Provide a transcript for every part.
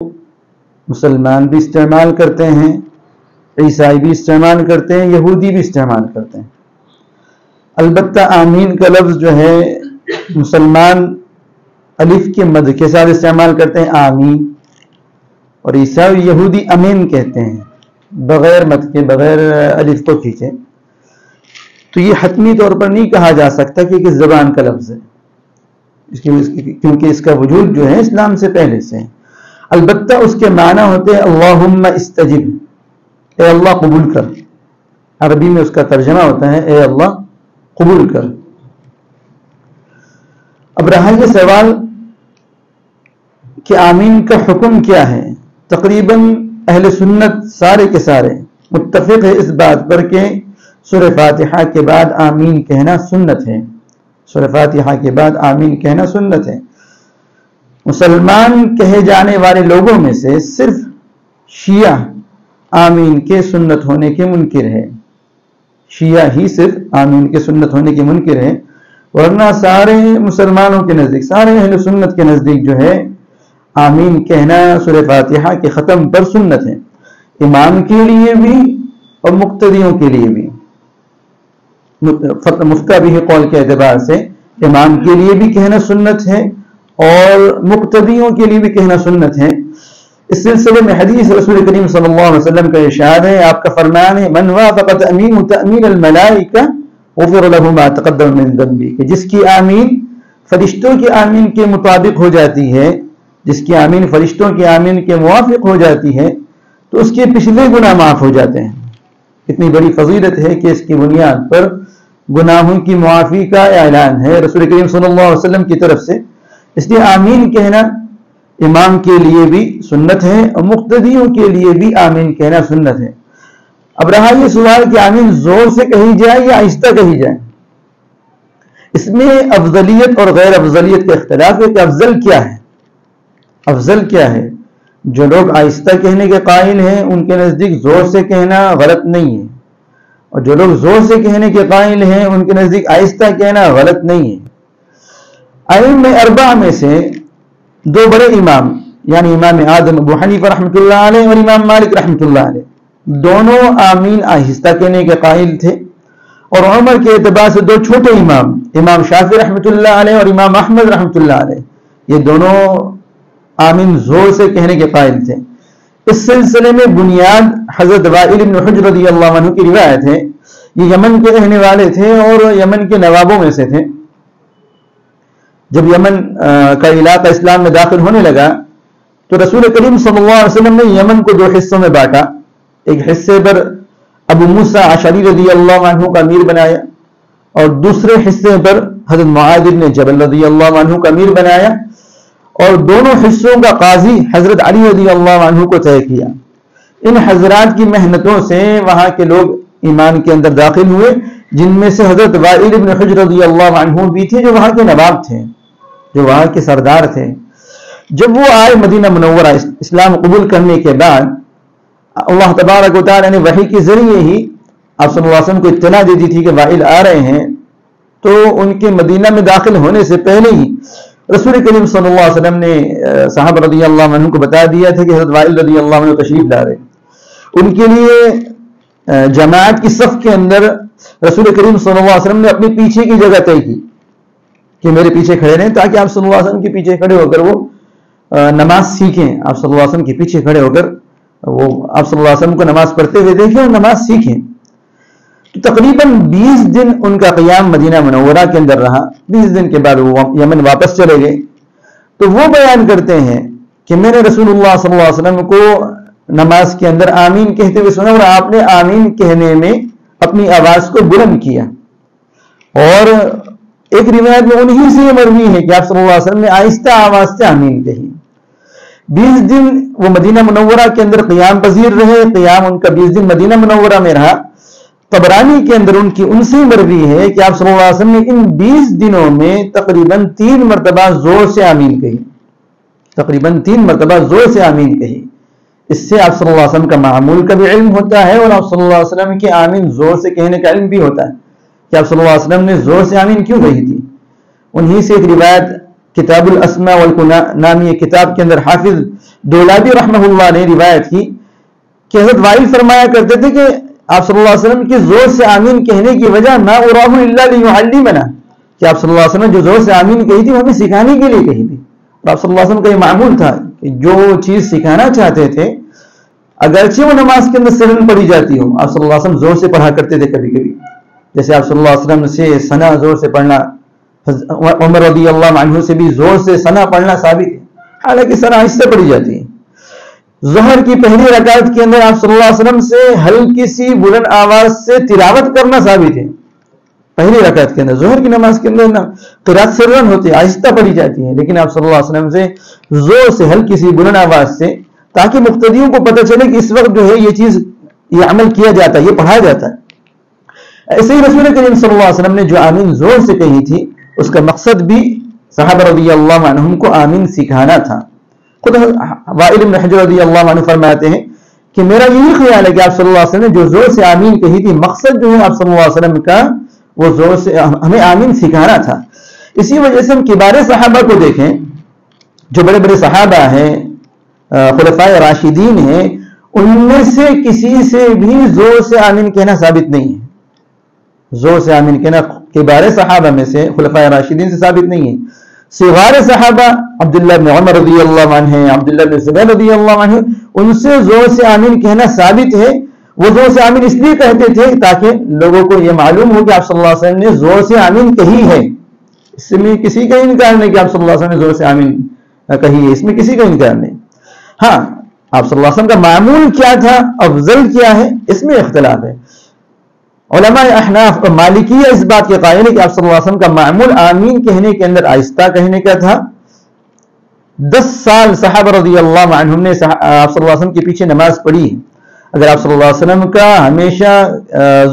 مسلمان بھی استعمال کرتے ہیں، عیسائی بھی استعمال کرتے ہیں، یہودی بھی استعمال کرتے ہیں۔ البتہ آمین کا لفظ جو ہے مسلمان الف کے مد کے ساتھ استعمال کرتے ہیں آمین، اور عیسائی یہودی امین کہتے ہیں بغیر مد کے، بغیر الف کو کھینچے۔ تو یہ حتمی طور پر نہیں کہا جا سکتا کہ کس زبان کا لفظ ہے، کیونکہ اس کا وجود جو ہے اسلام سے پہلے سے ہے۔ البتہ اس کے معنی ہوتے ہیں اللہم استجب، اے اللہ قبول کر۔ عربی میں اس کا ترجمہ ہوتا ہے اے اللہ قبول کر۔ اب رہا یہ سوال کہ آمین کا حکم کیا ہے، تقریباً اہل سنت سارے کے سارے متفق ہے اس بات پر کہ سورہ فاتحہ کے بعد آمین کہنا سنت ہے، سورہ فاتحہ کے بعد آمین کہنا سنت ہے۔ مسلمان کہے جانے والے لوگوں میں سے صرف شیعہ آمین کے سنت ہونے کے منکر ہے، شیعہ ہی صرف آمین کے سنت ہونے کے منکر ہے، ورنہ سارے مسلمانوں کے نزدیک، سارے اہل سنت کے نزدیک جو ہے آمین کہنا سورہ فاتحہ کے ختم پر سنت ہے، امام کے لیے بھی اور مقتدیوں کے لیے بھی۔ مفتہ بھی قول کے اعتبار سے امام کے لیے بھی کہنا سنت ہے اور مقتدیوں کے لیے بھی کہنا سنت ہے۔ اس سلسلے میں حدیث رسول کریم صلی اللہ علیہ وسلم کا ارشاد ہے، آپ کا فرمان ہے من وافق تأمین تأمین الملائکہ غفر له ما تقدم من ذنبہ، کہ جس کی آمین فرشتوں کی آمین کے مطابق ہو جاتی ہے، جس کی آمین فرشتوں کی آمین کے موافق ہو جاتی ہے تو اس کے پچھلے گناہ معاف ہو جاتے ہیں۔ اتنی بڑی فضیلت ہے کہ اس کی بنیاد پر گناہوں کی معافی کا اعلان ہے رسول کریم صلی اللہ علیہ وسلم کی طرف سے۔ اس لیے آمین کہنا امام کے لیے بھی سنت ہے اور مقتدیوں کے لیے بھی آمین کہنا سنت ہے۔ اب رہا یہ سوال کہ آمین زور سے کہی جائے یا آہستہ کہی جائے، اس میں افضلیت اور غیر افضلیت کا اختلاف ہے کہ افضل کیا ہے، افضل کیا ہے۔ جو لوگ آہستہ کہنے کے قائل ہیں ان کے نزدیک زور سے کہنا غلط نہیں ہے، اور جو لوگ زور سے کہنے کے قائل ہیں ان کے نزدیک آہستہ کہنا غلط نہیں ہے۔ ائمہ اربعہ میں سے دو بڑے امام یعنی امام اعظم ابو حنیفہ رحمۃ اللہ علیہ اور امام مالک رحمۃ اللہ علیہ دونوں آمین آہستہ کہنے کے قائل تھے، اور عمر کے اعتبار سے دو چھوٹے امام امام شافعی رحمۃ اللہ علیہ اور امام احمد رحمۃ اللہ علیہ یہ دونوں آمین زور سے کہنے کے قائل تھے۔ اس سلسلے میں بنیاد حضرت وائل بن حجر رضی اللہ عنہ کی روایت ہے، یہ یمن کے رہنے والے تھے اور یمن کے نوابوں میں سے تھے۔ جب یمن کا علاقہ اسلام میں داخل ہونے لگا تو رسول کریم صلی اللہ علیہ وسلم نے یمن کو دو حصوں میں بانٹا، ایک حصے پر ابو موسیٰ اشعری رضی اللہ عنہ کا امیر بنایا اور دوسرے حصے پر حضرت معاذ بن جبل رضی اللہ عنہ کا امیر بنایا، اور دونوں حصوں کا قاضی حضرت علی رضی اللہ عنہ کو طے کیا۔ ان حضرات کی محنتوں سے وہاں کے لوگ ایمان کے اندر داخل ہوئے، جن میں سے حضرت وائل بن حجر رضی اللہ عنہ بھی تھے جو وہاں کے نواب تھے، جو وہاں کے سردار تھے۔ جب وہ آئے مدینہ منورہ اسلام قبول کرنے کے بعد، اللہ تبارک و تعالی نے وحی کے ذریعے ہی آپ صلی اللہ علیہ وسلم کو اطلاع دے دی تھی کہ وائل آ رہے ہیں، تو ان کے مدینہ میں داخل ہونے سے پہلے ہی رسول کریم صلی اللہ علیہ وسلم نے صحابہ رضی اللہ عنہ کو بتا دیا تھا کہ حضرت وائل رضی اللہ عنہ تشریف لا رہے۔ ان کے لیے جماعت کی صف کے اندر رسول کریم صلی اللہ علیہ وسلم نے اپنے پیچھے کی جگہ طے کی کہ میرے پیچھے کھڑے رہیں، تاکہ آپ صلی اللہ علیہ وسلم کے پیچھے کھڑے ہو کر وہ نماز سیکھیں، آپ صلی اللہ علیہ وسلم کے پیچھے کھڑے ہو کر وہ آپ صلی اللہ علیہ وسلم کو نماز پڑھتے ہوئے دیکھیں اور نماز سیکھیں۔ تو تقریباً 20 دن ان کا قیام مدینہ منورہ کے اندر رہا۔ 20 دن کے بعد وہ یمن واپس چلے گئے۔ تو وہ بیان کرتے ہیں کہ میں نے رسول اللہ صلی اللہ علیہ وسلم کو نماز کے اندر آمین کہتے ہوئے سنا، اور آپ نے آمین کہنے میں اپنی آواز کو بلند کیا، اور ایک روایت میں انہی سے یہ مروی ہے کہ آپ صلی اللہ علیہ وسلم نے آہستہ آواز سے آمین کہی۔ 20 دن وہ مدینہ منورہ کے اندر قیام پذیر رہے، قیام ان کا 20 دن مدینہ منورہ میں رہا۔ طبرانی کے اندر ان سے مروی ہے کہ آپ صلی اللہ علیہ وسلم نے ان 20 دنوں میں تقریباً 3 مرتبہ زور سے آمین کہی، تقریباً 3 مرتبہ زور سے آمین کہی۔ اس سے آپ صلی اللہ علیہ وسلم کا معمول کا بھی علم ہوتا ہے، اور آپ صلی اللہ علیہ وسلم کے آمین زور سے کہنے کا علم بھی ہوتا ہے کہ آپ صلی اللہ علیہ وسلم نے زور سے آمین کیوں کہی تھی۔ انہی سے ایک روایت کتاب الاسماء والکنہ نامی کتاب کے اندر حافظ دولابی رحمہ اللہ نے روایت کی کہ حضرت وائل فرمایا کرتے تھے کہ آپ صلی اللہ علیہ وسلم کی زور سے آمین کہنے کی وجہ ما اراہ الا لیعلمنا، کہ آپ صلی اللہ علیہ وسلم جو زور سے آمین کہی تھی وہ ہمیں سکھانے کے لیے کہی تھی. اور آپ صلی اللہ علیہ وسلم کا یہ معمول تھا کہ جو چیز سکھانا چاہتے تھے اگرچہ وہ نماز کے اندر سرن پڑھی جاتی ہو، آپ صلی اللہ علیہ وسلم زور سے پڑھا کرتے تھے. کبھی کبھی جیسے آپ صلی اللہ علیہ وسلم سے ثنا زور سے پڑھنا، عمر رضی اللہ عنہ سے بھی زور سے ثنا پڑھنا ثابت ہے، حالانکہ ثنا آہستہ پڑھی جاتی ہے. ظہر کی پہلی رکعت کے اندر آپ صلی اللہ علیہ وسلم سے ہلکی سی بلند آواز سے تلاوت کرنا ثابت ہے. پہلی رکعت کے اندر ظہر کی نماز کے اندر قرات سرن ہوتی ہے، آہستہ پڑھی جاتی ہے، لیکن آپ صلی اللہ علیہ وسلم سے زور سے ہلکی سی بلند آواز سے، تاکہ مقتدیوں کو پتہ چلے کہ اس وقت جو ہے یہ چیز، یہ عمل کیا جاتا ہے، یہ پڑھا جاتا ہے. ایسے ہی رسول کریم صلی اللہ علیہ وسلم نے جو آمین زور سے کہی تھی اس کا مقصد بھی صحابہ رضی اللہ عنہم کو آمین سکھانا تھا. خود وائل بن حجر رضی اللہ عنہ فرماتے ہیں کہ میرا یہی خیال ہے کہ آپ صلی اللہ علیہ وسلم نے جو زور سے آمین کہی تھی، مقصد جو ہے آپ صلی اللہ علیہ وسلم کا وہ زور سے ہمیں آمین سکھانا تھا. اسی وجہ سے ہم کبار صحابہ کو دیکھیں، جو بڑے بڑے صحابہ ہیں، خلفائے راشدین ہیں، ان میں سے کسی سے بھی زور سے آمین کہنا ثابت نہیں ہے. زور سے آمین کہنا کبار صحابہ میں سے، خلفائے راشدین سے ثابت نہیں ہے. صغار صحابہ عبداللہ بن عمر رضی اللہ عنہ، عبداللہ بن زبیر رضی اللہ عنہ، ان سے زور سے آمین کہنا ثابت ہے. وہ زور سے آمین اس لیے کہتے تھے تاکہ لوگوں کو یہ معلوم ہو کہ آپ صلی اللہ علیہ وسلم نے زور سے آمین کہی ہے. اس میں کسی کا انکار نہیں کہ آپ صلی اللہ علیہ وسلم نے زور سے آمین کہی ہے، اس میں کسی کا انکار نہیں. ہاں، آپ صلی اللہ علیہ وسلم کا معمول کیا تھا، افضل کیا ہے، اس میں اختلاف ہے. علماء احناف اور مالکیہ اس بات کے قائل ہے کہ آپ صلی اللہ علیہ وسلم کا معمول آمین کہنے کے اندر آہستہ کہنے کا تھا. 10 سال صحابہ رضی اللہ عنہم نے آپ صلی اللہ علیہ وسلم کے پیچھے نماز پڑھی ہے. اگر آپ صلی اللہ علیہ وسلم کا ہمیشہ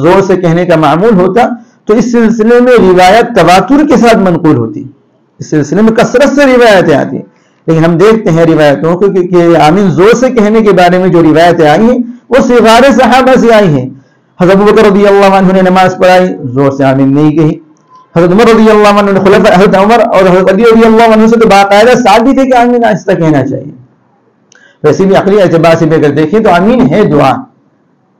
زور سے کہنے کا معمول ہوتا تو اس سلسلے میں روایت تواتر کے ساتھ منقول ہوتی، اس سلسلے میں کثرت سے روایتیں آتی. لیکن ہم دیکھتے ہیں روایتوں کو کہ آمین زور سے کہنے کے بارے میں جو روایتیں آئی ہیں وہ صغار صحابہ سے آئی ہیں. حضرت ابوبکر رضی اللہ عنہ نے نماز پڑھائی، زور سے آمین نہیں کہی. حضرت عمر رضی اللہ عنہ نے حضرت عمر اور حضرت علی رضی اللہ عنہ سے تو باقاعدہ ثابت ہے کہ آمین آہستہ کہنا چاہیے. ویسے بھی عقلی اعتبار سے اگر دیکھیں تو آمین ہے دعا،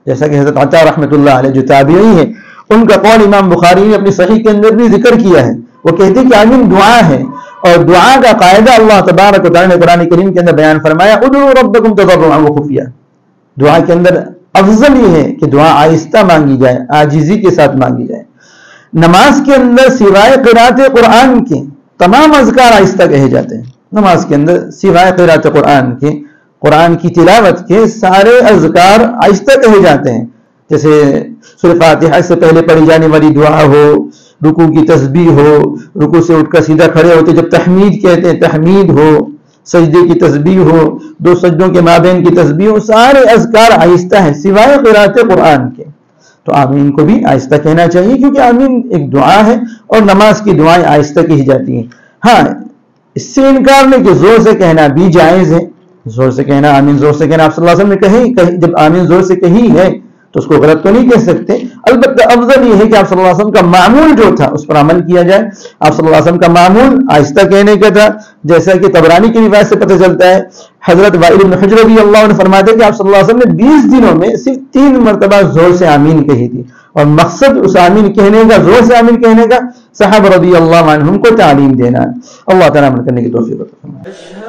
جیسا کہ حضرت عطا رحمۃ اللہ علیہ جو تابعی ہے، ان کا قول امام بخاری نے اپنی صحیح کے اندر بھی ذکر کیا ہے. وہ کہتے ہیں کہ آمین دعا ہے، اور دعا کا قاعدہ اللہ تبارک و تعالیٰ نے قرآن کریم کے اندر بیان فرمایا، ادعوا ربکم تضرعا وخفیا. دعا کے اندر افضل یہ ہے کہ دعا آہستہ مانگی جائے، عاجزی کے ساتھ مانگی جائے. نماز کے اندر سوائے قرات قرآن کے تمام اذکار آہستہ کہے جاتے ہیں. نماز کے اندر سوائے قرات قرآن کے، قرآن کی تلاوت کے سارے اذکار آہستہ کہے جاتے ہیں. جیسے سورہ فاتحہ سے پہلے پڑھی جانے والی دعا ہو، رکوع کی تسبیح ہو، رکوع سے اٹھ کر سیدھا کھڑے ہوتے جب تحمید کہتے ہیں تحمید ہو، سجدے کی تسبیح ہو، 2 سجدوں کے مابین کی تسبیح ہو، سارے اذکار آہستہ ہیں سوائے قرات قرآن کے. تو آمین کو بھی آہستہ کہنا چاہیے، کیونکہ آمین ایک دعا ہے اور نماز کی دعائیں آہستہ کہی جاتی ہیں. ہاں، اس سے انکار نہیں کہ زور سے کہنا بھی جائز ہے. زور سے کہنا، آمین زور سے کہنا، آپ صلی اللہ علیہ وسلم نے کہی، جب آمین زور سے کہی ہے تو اس کو غلط تو نہیں کہہ سکتے. البتہ افضل یہ ہے کہ آپ صلی اللہ علیہ وسلم کا معمول جو تھا اس پر عمل کیا جائے. آپ صلی اللہ علیہ وسلم کا معمول آہستہ کہنے کا تھا، جیسا کہ طبرانی کی روایت سے پتہ چلتا ہے. حضرت وائل بن حجر رضی اللہ عنہ فرماتے ہیں کہ آپ صلی اللہ علیہ وسلم نے 20 دنوں میں صرف 3 مرتبہ زور سے آمین کہی تھی، اور مقصد اس آمین کہنے کا، زور سے آمین کہنے کا، صحابہ رضی اللہ عنہم کو تعلیم دینا. اللہ تعالیٰ عمل کرنے کی توفیق عطا فرمائے.